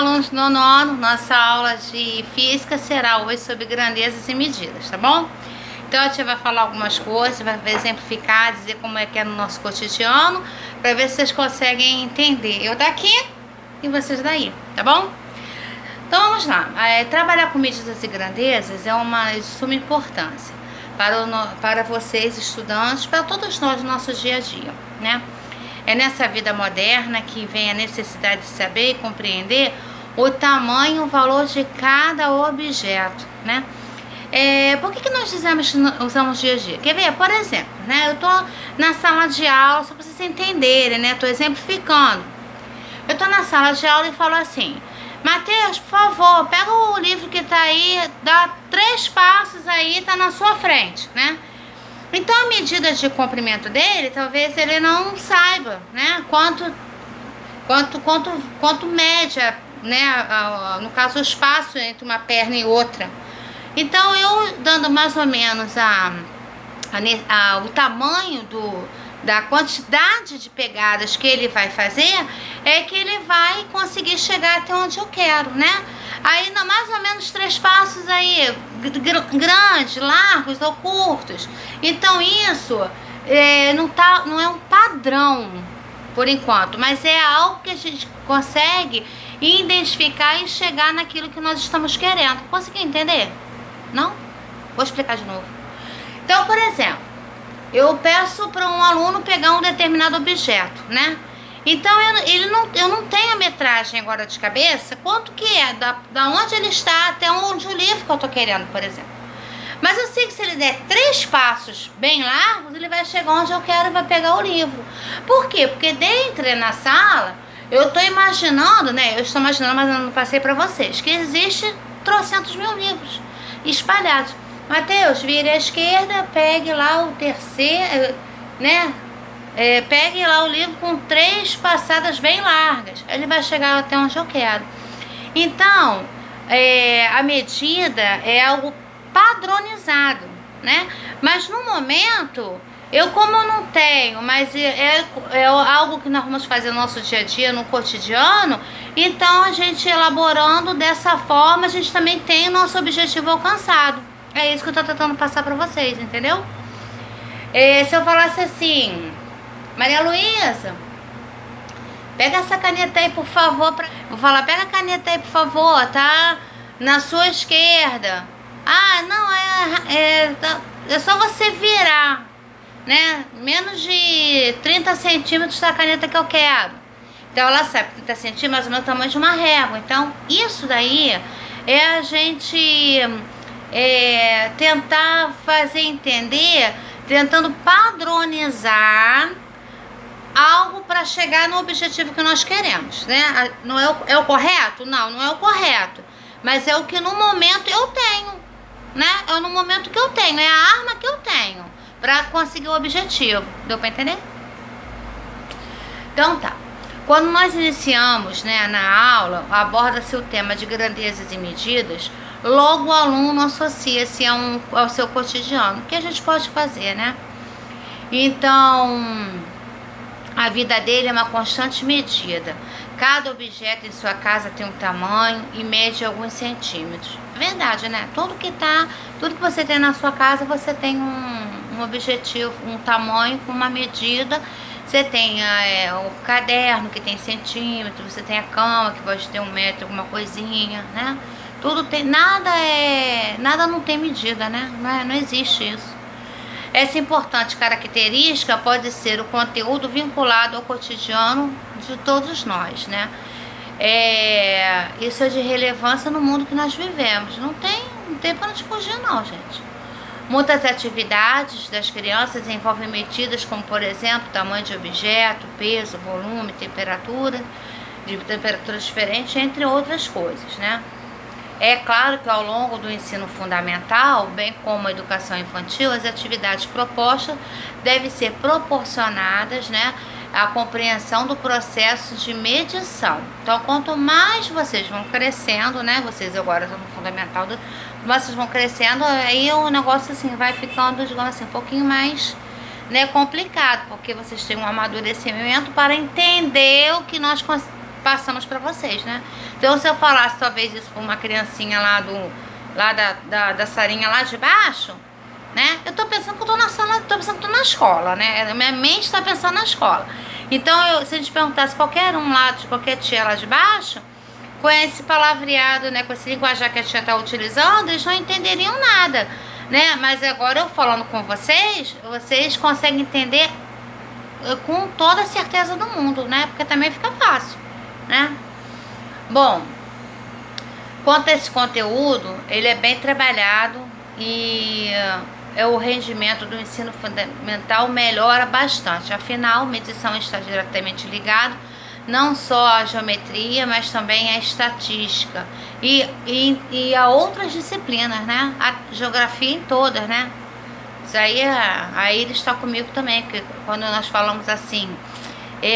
alunos do nono ano, nossa aula de física será hoje sobre grandezas e medidas, tá bom? Então a gente vai falar algumas coisas, vai exemplificar, dizer como é que é no nosso cotidiano, para ver se vocês conseguem entender eu daqui e vocês daí, tá bom? Então vamos lá, trabalhar com medidas e grandezas é uma de suma importância para vocês estudantes, para todos nós no nosso dia a dia, né? É nessa vida moderna que vem a necessidade de saber e compreender o tamanho e o valor de cada objeto, né? Por que nós usamos dia a dia? Quer ver? Por exemplo, né? Eu tô na sala de aula, só para vocês entenderem, né? Tô exemplificando. Eu tô na sala de aula e falo assim: Mateus, por favor, pega o livro que tá aí, dá 3 passos aí, tá na sua frente, né? Então a medida de comprimento dele, talvez ele não saiba, né? Quanto média, né? No caso, o espaço entre uma perna e outra. Então eu dando mais ou menos o tamanho da quantidade de pegadas que ele vai fazer, é que ele vai conseguir chegar até onde eu quero, né? Aí mais ou menos 3 passos aí, grandes, largos ou curtos. Então isso não é um padrão por enquanto, mas é algo que a gente consegue identificar e chegar naquilo que nós estamos querendo. Conseguiu entender? Não? Vou explicar de novo. Então, por exemplo, eu peço para um aluno pegar um determinado objeto, né? Então eu não tenho a metragem agora de cabeça, quanto que é, da onde ele está até onde o livro que eu tô querendo, por exemplo. Mas eu sei que se ele der 3 passos bem largos, ele vai chegar onde eu quero e vai pegar o livro. Por quê? Porque dentro na sala, eu tô imaginando, né? Eu estou imaginando, mas eu não passei para vocês, que existe trocentos mil livros espalhados. Mateus, vire à esquerda, pegue lá o terceiro, né? Pegue lá o livro com 3 passadas bem largas. Ele vai chegar até onde eu quero. Então, a medida é algo padronizado, né? Mas no momento, como eu não tenho, mas é algo que nós vamos fazer no nosso dia a dia, no cotidiano, então a gente elaborando dessa forma, a gente também tem o nosso objetivo alcançado. É isso que eu tô tentando passar pra vocês, entendeu? Se eu falasse assim: Maria Luísa, pega essa caneta aí, por favor. Vou falar: pega a caneta aí, por favor, tá na sua esquerda. Ah, não, é só você virar, né? Menos de 30 centímetros da caneta que eu quero. Então ela sabe, 30 centímetros, mais ou menos o tamanho de uma régua. Então isso daí é a gente tentar fazer entender, tentando padronizar algo para chegar no objetivo que nós queremos, né? Não é o correto? Não é o correto, mas é o que no momento eu tenho, né? É no momento que eu tenho, é a arma que eu tenho para conseguir o objetivo. Deu para entender? Então tá. Quando nós iniciamos, né, na aula, aborda-se o tema de grandezas e medidas, logo o aluno associa-se ao seu cotidiano. O que a gente pode fazer, né? Então, a vida dele é uma constante medida. Cada objeto em sua casa tem um tamanho e mede alguns centímetros. Verdade, né? Tudo que você tem na sua casa, você tem um objetivo, um tamanho com uma medida. Você tem o caderno que tem centímetros, você tem a cama que pode ter 1 metro, alguma coisinha, né? Tudo tem, nada não tem medida, né? Não existe isso. Essa importante característica pode ser o conteúdo vinculado ao cotidiano de todos nós, né? Isso é de relevância no mundo que nós vivemos. Não tem para onde fugir não, gente. Muitas atividades das crianças envolvem medidas como, por exemplo, tamanho de objeto, peso, volume, temperatura, de temperaturas diferentes, entre outras coisas, né? É claro que ao longo do ensino fundamental, bem como a educação infantil, as atividades propostas devem ser proporcionadas, né, à compreensão do processo de medição. Então, quanto mais vocês vão crescendo, né, vocês agora estão no fundamental, vocês vão crescendo, aí o negócio assim vai ficando, digamos assim, um pouquinho mais, né, complicado, porque vocês têm um amadurecimento para entender o que nós passamos para vocês, né? Então, se eu falasse talvez isso para uma criancinha da salinha lá de baixo, né? Eu tô pensando que eu tô na sala, tô pensando que eu tô na escola, né? Minha mente está pensando na escola. Então, se a gente perguntasse qualquer um lá, de qualquer tia lá de baixo, com esse palavreado, né, com esse linguajar que a tia tá utilizando, eles não entenderiam nada, né? Mas agora eu falando com vocês, vocês conseguem entender com toda a certeza do mundo, né? Porque também fica fácil, né? Bom, quanto a esse conteúdo, ele é bem trabalhado e o rendimento do ensino fundamental melhora bastante. Afinal, medição está diretamente ligado não só à geometria, mas também à estatística e a outras disciplinas, né? A geografia em todas, né? Isso aí ele está comigo também, porque quando nós falamos assim,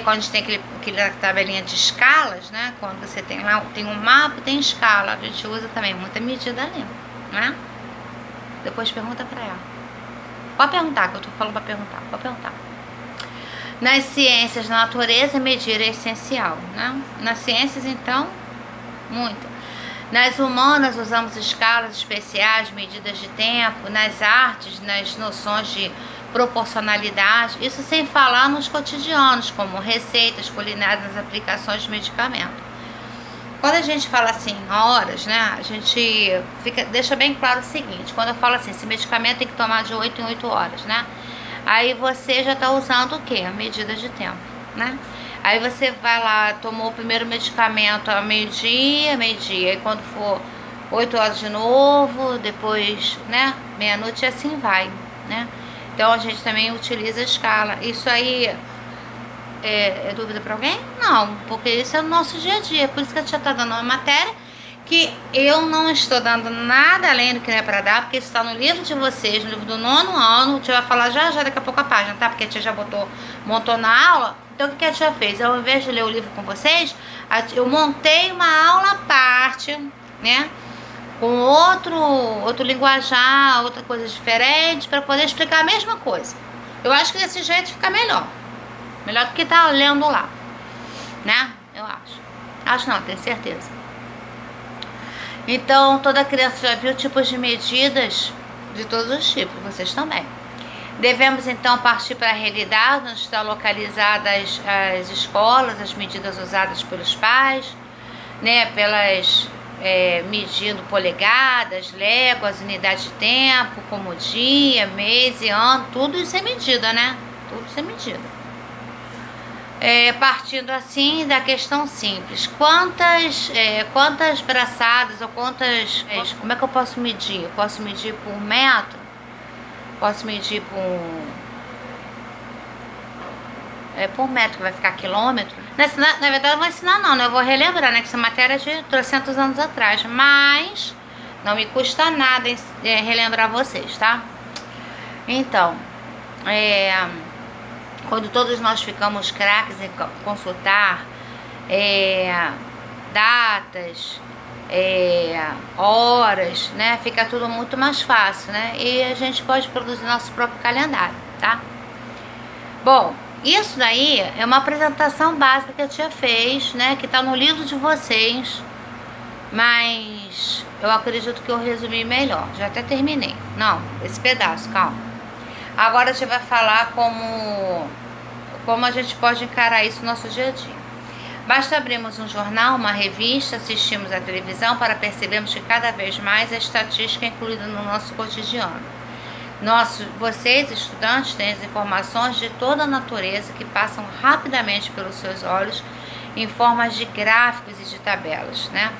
quando a gente tem aquela tabelinha de escalas, né? Quando você tem lá, tem um mapa, tem escala, a gente usa também muita medida ali, né? Depois pergunta pra ela. Pode perguntar, que eu tô falando pra perguntar, pode perguntar. Nas ciências da natureza, medir é essencial, né? Nas ciências, então, muito. Nas humanas, usamos escalas especiais, medidas de tempo. Nas artes, nas noções de proporcionalidade. Isso sem falar nos cotidianos, como receitas culinárias, nas aplicações de medicamento. Quando a gente fala assim, horas, né? A gente deixa bem claro o seguinte. Quando eu falo assim, esse medicamento tem que tomar de 8 em 8 horas, né? Aí você já está usando o quê? A medida de tempo, né? Aí você vai lá, tomou o primeiro medicamento a meio-dia, e quando for 8 horas de novo, depois, né? Meia-noite e assim vai, né? Então a gente também utiliza a escala. Isso aí é dúvida para alguém? Não, porque isso é o nosso dia a dia. Por isso que a tia está dando uma matéria que eu não estou dando nada além do que é para dar, porque isso está no livro de vocês, no livro do 9º ano. A tia vai falar já daqui a pouco a página, tá? Porque a tia já montou na aula. Então o que a tia fez? Ao invés de ler o livro com vocês, eu montei uma aula à parte, né? Com outro linguajar, outra coisa diferente, para poder explicar a mesma coisa. Eu acho que desse jeito fica melhor. Melhor do que tá lendo lá, né? Eu acho. Acho não, tenho certeza. Então, toda criança já viu tipos de medidas de todos os tipos, vocês também. Devemos, então, partir para a realidade, onde estão localizadas as escolas, as medidas usadas pelos pais, né? Medindo polegadas, léguas, unidade de tempo, como dia, mês e ano, tudo isso é medida, né? Tudo isso é medida. Partindo assim da questão simples, quantas braçadas ou como é que eu posso medir? Eu posso medir por metro? Posso medir por metro, que vai ficar quilômetro? Na verdade não vou ensinar não, né? Eu vou relembrar, né? Que essa matéria é de 300 anos atrás, mas não me custa nada relembrar vocês, tá? Então, quando todos nós ficamos craques em consultar datas, horas, né? Fica tudo muito mais fácil, né? E a gente pode produzir nosso próprio calendário, tá? Bom, isso daí é uma apresentação básica que a tia fez, né? Que tá no livro de vocês, mas eu acredito que eu resumi melhor. Já até terminei. Não, esse pedaço, calma. Agora a gente vai falar como a gente pode encarar isso no nosso dia a dia. Basta abrirmos um jornal, uma revista, assistirmos à televisão para percebermos que cada vez mais a estatística é incluída no nosso cotidiano. Vocês, estudantes, têm as informações de toda a natureza que passam rapidamente pelos seus olhos em formas de gráficos e de tabelas, né?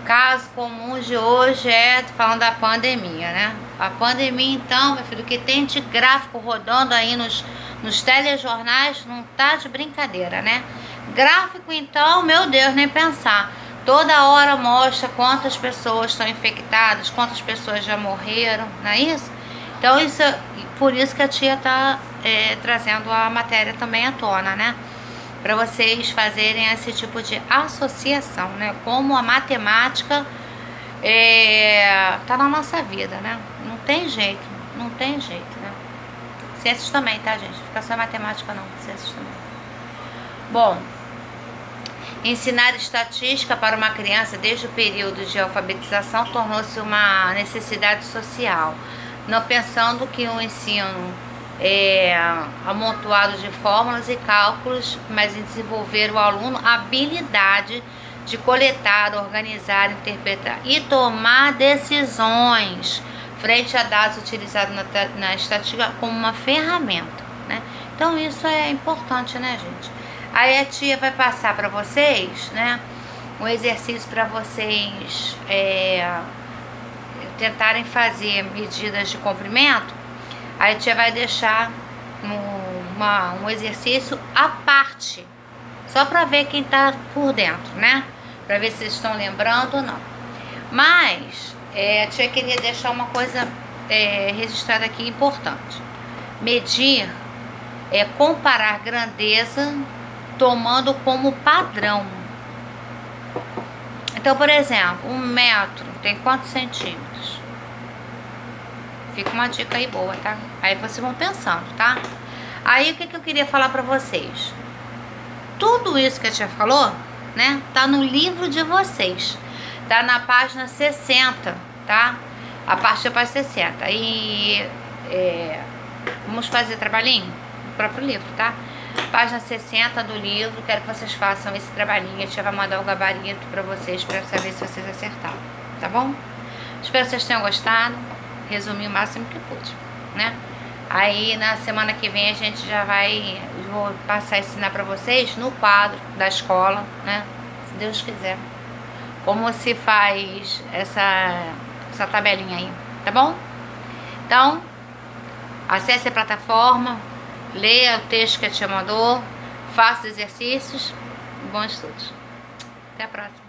Caso comum de hoje falando da pandemia, né? A pandemia, então, meu filho, que tem de gráfico rodando aí nos telejornais, não tá de brincadeira, né? Gráfico, então, meu Deus, nem pensar. Toda hora mostra quantas pessoas estão infectadas, quantas pessoas já morreram, não é isso? Então, por isso que a tia tá trazendo a matéria também à tona, né? Para vocês fazerem esse tipo de associação, né? Como a matemática tá na nossa vida, né? Não tem jeito, né? Ciências também, tá, gente? Não fica só matemática não, ciências também. Bom, Ensinar estatística para uma criança desde o período de alfabetização tornou-se uma necessidade social, não pensando que o ensino é amontoado de fórmulas e cálculos, mas em desenvolver o aluno a habilidade de coletar, organizar, interpretar e tomar decisões frente a dados utilizados na estatística como uma ferramenta, né? Então isso é importante, né, gente? Aí a tia vai passar para vocês, né, um exercício para vocês tentarem fazer medidas de comprimento. Aí a tia vai deixar um exercício à parte, só para ver quem tá por dentro, né? Para ver se vocês estão lembrando ou não. Mas a tia queria deixar uma coisa registrada aqui importante. Medir é comparar grandeza tomando como padrão. Então, por exemplo, 1 metro tem quantos centímetros? Fica uma dica aí boa, tá? Aí vocês vão pensando, tá? Aí o que eu queria falar pra vocês? Tudo isso que a tia falou, né? Tá no livro de vocês. Tá na página 60, tá? A parte da página 60. E vamos fazer trabalhinho no próprio livro, tá? Página 60 do livro, quero que vocês façam esse trabalhinho. A tia vai mandar o gabarito pra vocês, pra saber se vocês acertaram, tá bom? Espero que vocês tenham gostado. Resumi o máximo que pude, né? Aí na semana que vem a gente já vou passar a ensinar pra vocês no quadro da escola, né? Se Deus quiser. Como se faz essa tabelinha aí, tá bom? Então, acesse a plataforma, leia o texto que a tia mandou, faça os exercícios e bons estudos. Até a próxima.